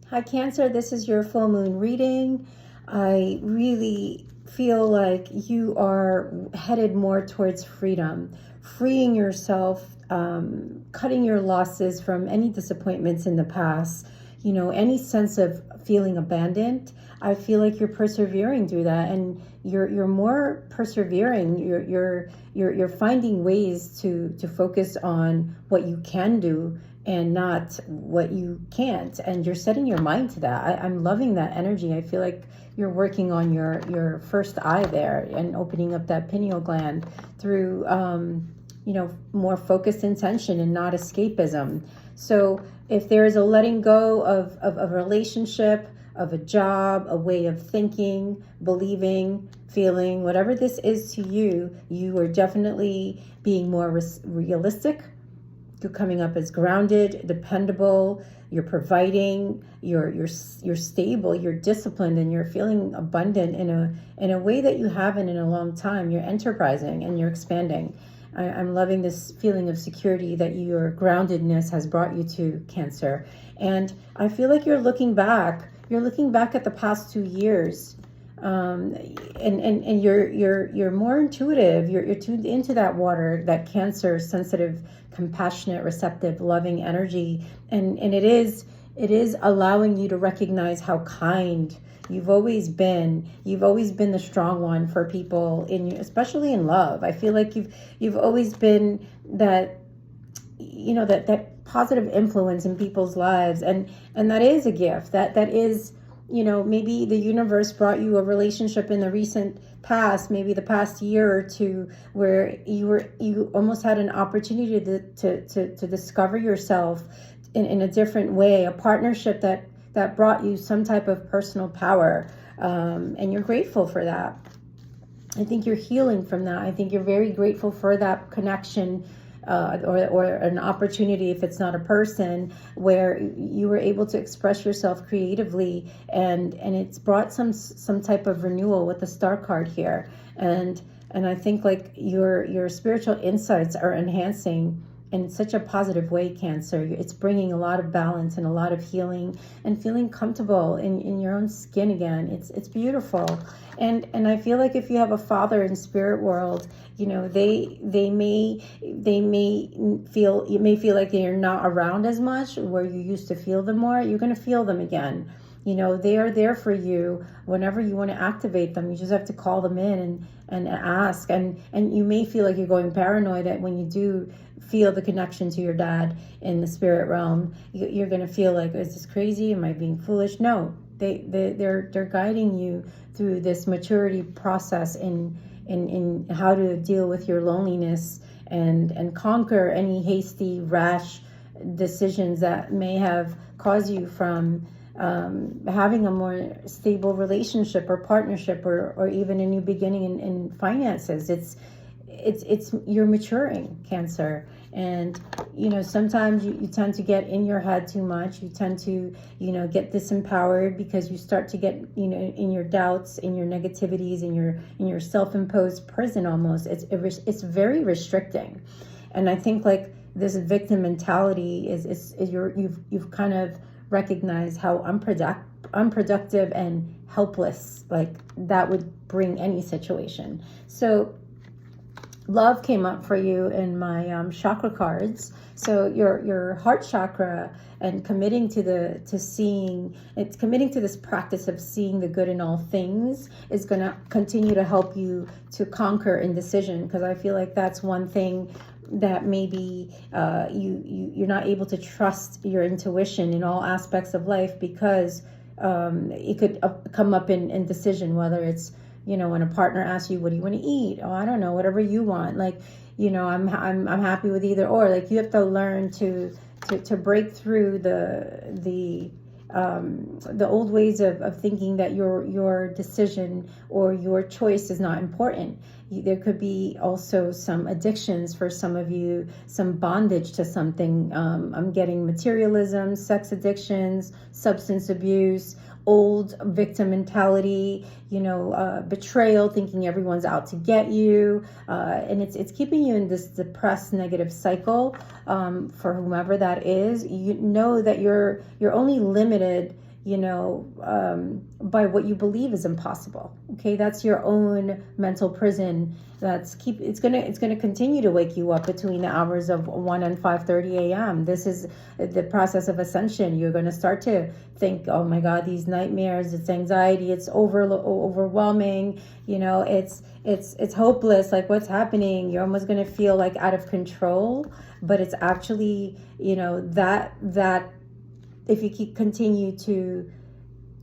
Hi, Cancer. This is your full moon reading. I really feel like you are headed more towards freedom, freeing yourself, cutting your losses from any disappointments in the past, any sense of feeling abandoned. I feel like you're persevering through that, and you're more persevering. You're finding ways to focus on what you can do and not what you can't, and you're setting your mind to that. I'm loving that energy. I feel like you're working on your first eye there and opening up that pineal gland through more focused intention and not escapism. So if there is a letting go of a relationship, of a job, a way of thinking, believing, feeling, whatever this is to you, you are definitely being more realistic. You're coming up as grounded, dependable, you're providing, you're stable, you're disciplined, and you're feeling abundant in a way that you haven't in a long time. You're enterprising and you're expanding. I'm loving this feeling of security that your groundedness has brought you to, Cancer. And I feel like you're looking back at the past 2 years, and you're more intuitive. You're tuned into that water, that Cancer, sensitive, compassionate, receptive, loving energy, and it is allowing you to recognize how kind you've always been. You've always been the strong one for people, especially in love. I feel like you've always been that that positive influence in people's lives, and that is a gift. That is, maybe the universe brought you a relationship in the recent past, maybe the past year or two, where you almost had an opportunity to discover yourself in a different way, a partnership that brought you some type of personal power, and you're grateful for that. I think you're healing from that. I think you're very grateful for that connection, or an opportunity, if it's not a person, where you were able to express yourself creatively, and it's brought some type of renewal with the Star card here, and I think like your spiritual insights are enhancing in such a positive way, Cancer. It's bringing a lot of balance and a lot of healing and feeling comfortable in your own skin again. It's beautiful. And I feel like if you have a father in spirit world, they may feel, you may feel like they're not around as much, where you used to feel them more. You're going to feel them again. They are there for you whenever you want to activate them. You just have to call them in and ask. And you may feel like you're going paranoid that when you do feel the connection to your dad in the spirit realm, you're going to feel like, is this crazy? Am I being foolish? No, they're guiding you through this maturity process in how to deal with your loneliness and conquer any hasty, rash decisions that may have caused you from having a more stable relationship or partnership, or even a new beginning in finances. It's you're maturing, Cancer. And sometimes you tend to get in your head too much. You tend to get disempowered because you start to get in your doubts, in your negativities, in your self-imposed prison. Almost it's very restricting. And I think like this victim mentality is you've kind of recognized how unproductive and helpless like that would bring any situation. So love came up for you in my chakra cards. So your heart chakra, and committing to this practice of seeing the good in all things, is going to continue to help you to conquer indecision, because I feel like that's one thing that maybe you're not able to trust your intuition in all aspects of life, because it could come up in decision, whether it's when a partner asks you, what do you want to eat? Oh, I don't know, whatever you want. Like, I'm happy with either or. Like, you have to learn to break through the old ways of thinking that your decision or your choice is not important. There could be also some addictions for some of you, some bondage to something. I'm getting materialism, sex addictions, substance abuse, old victim mentality, betrayal, thinking everyone's out to get you, and it's keeping you in this depressed, negative cycle. For whomever that is, that you're only limited, by what you believe is impossible. Okay, that's your own mental prison. It's gonna continue to wake you up between the hours of 1 and 5:30 a.m. This is the process of ascension. You're gonna start to think, oh my God, these nightmares, it's anxiety, it's overwhelming. It's hopeless. Like, what's happening? You're almost gonna feel like out of control, but it's actually that if you continue to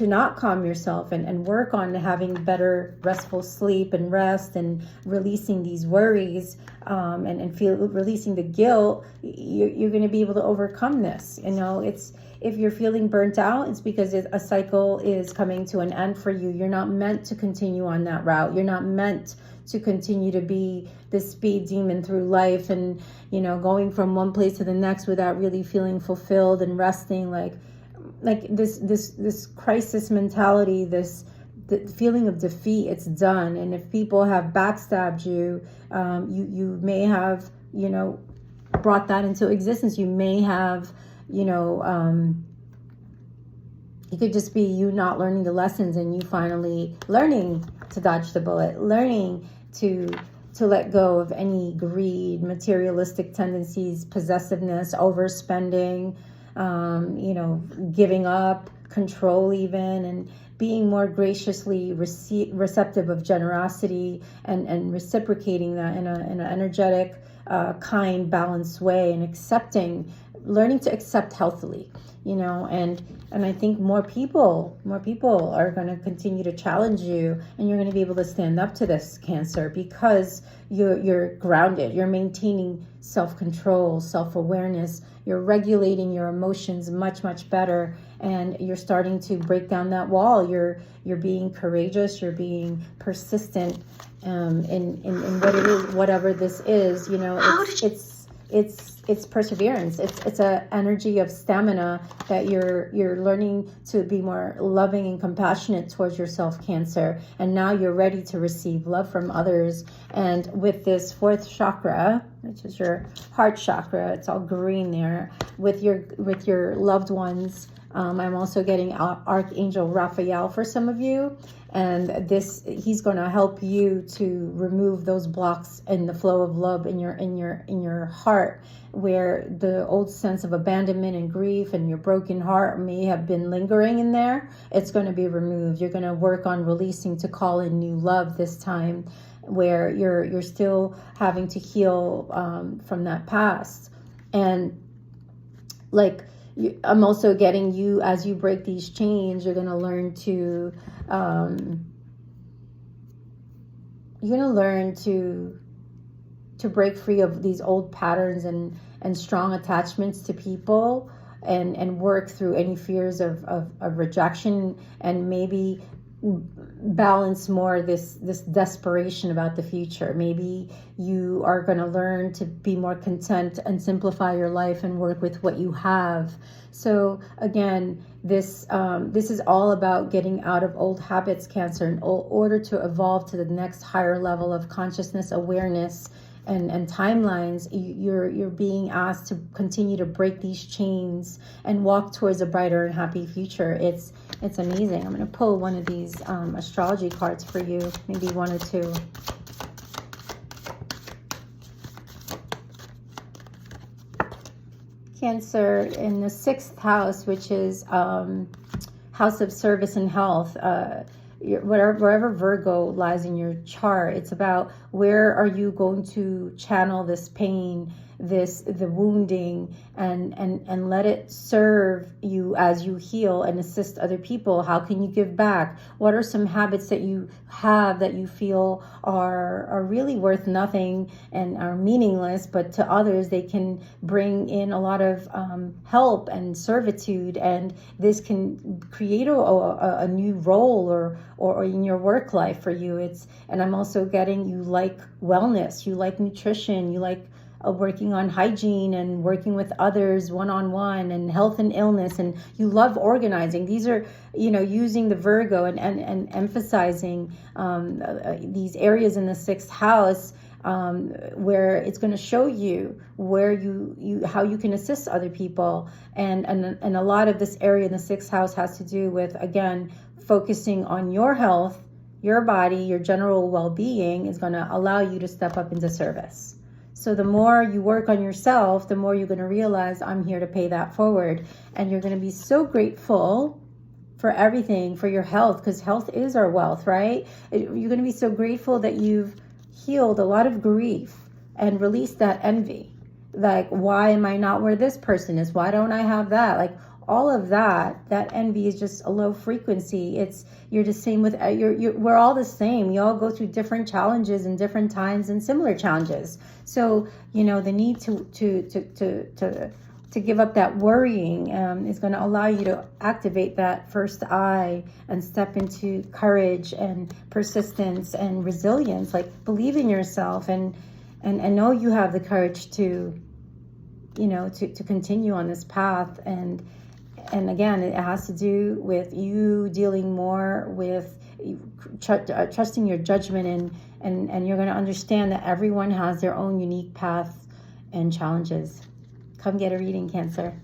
not calm yourself and work on having better restful sleep and rest and releasing these worries, and releasing the guilt, you're going to be able to overcome this. If you're feeling burnt out, it's because a cycle is coming to an end for you. You're not meant to continue on that route. You're not meant to continue to be this speed demon through life and going from one place to the next without really feeling fulfilled and resting. Like this crisis mentality, the feeling of defeat. It's done. And if people have backstabbed you, you may have brought that into existence. You may have it could just be you not learning the lessons and you finally learning to dodge the bullet, learning to let go of any greed, materialistic tendencies, possessiveness, overspending, giving up, control even, and being more graciously receptive of generosity and reciprocating that in an energetic, kind, balanced way, and learning to accept healthily, and I think more people are going to continue to challenge you, and you're going to be able to stand up to this, Cancer, because you're grounded, you're maintaining self-control, self-awareness, you're regulating your emotions much, much better, and you're starting to break down that wall. You're being courageous, you're being persistent in what it is, whatever this is. It's perseverance. It's a energy of stamina that you're learning to be more loving and compassionate towards yourself, Cancer. And now you're ready to receive love from others. And with this fourth chakra, which is your heart chakra, it's all green there, with your loved ones. I'm also getting Archangel Raphael for some of you, and he's going to help you to remove those blocks in the flow of love in your heart, where the old sense of abandonment and grief and your broken heart may have been lingering in there. It's going to be removed. You're going to work on releasing to call in new love this time, where you're still having to heal from that past. And I'm also getting you, as you break these chains, you're going to learn to break free of these old patterns and strong attachments to people, and work through any fears of rejection, and maybe balance more this desperation about the future. Maybe you are going to learn to be more content and simplify your life and work with what you have. So again, this is all about getting out of old habits, Cancer, in order to evolve to the next higher level of consciousness, awareness, and timelines. You're being asked to continue to break these chains and walk towards a brighter and happy future. It's amazing. I'm going to pull one of these astrology cards for you, maybe one or two. Cancer, in the 6th house, which is house of service and health, wherever Virgo lies in your chart, it's about where are you going to channel this pain, the wounding, and let it serve you as you heal and assist other people. How can you give back? What are some habits that you have that you feel are really worth nothing and are meaningless, but to others they can bring in a lot of help and servitude, and this can create a new role or in your work life for you. And I'm also getting, you like wellness, you like nutrition, you like working on hygiene and working with others one-on-one, and health and illness, and you love organizing. These are, using the Virgo and emphasizing these areas in the 6th house where it's going to show you where you how you can assist other people. And a lot of this area in the sixth house has to do with, again, focusing on your health, your body, your general well-being is going to allow you to step up into service. So the more you work on yourself, the more you're going to realize, I'm here to pay that forward. And you're going to be so grateful for everything, for your health, because health is our wealth, right? You're going to be so grateful that you've healed a lot of grief and released that envy. Like, why am I not where this person is? Why don't I have that? Like, all of that envy is just a low frequency. You're the same with, we're all the same. We all go through different challenges in different times and similar challenges. So, the need to give up that worrying is going to allow you to activate that first eye and step into courage and persistence and resilience. Like, believe in yourself and know you have the courage to continue on this path. And again, it has to do with you dealing more with trusting your judgment, and you're going to understand that everyone has their own unique path and challenges. Come get a reading, Cancer.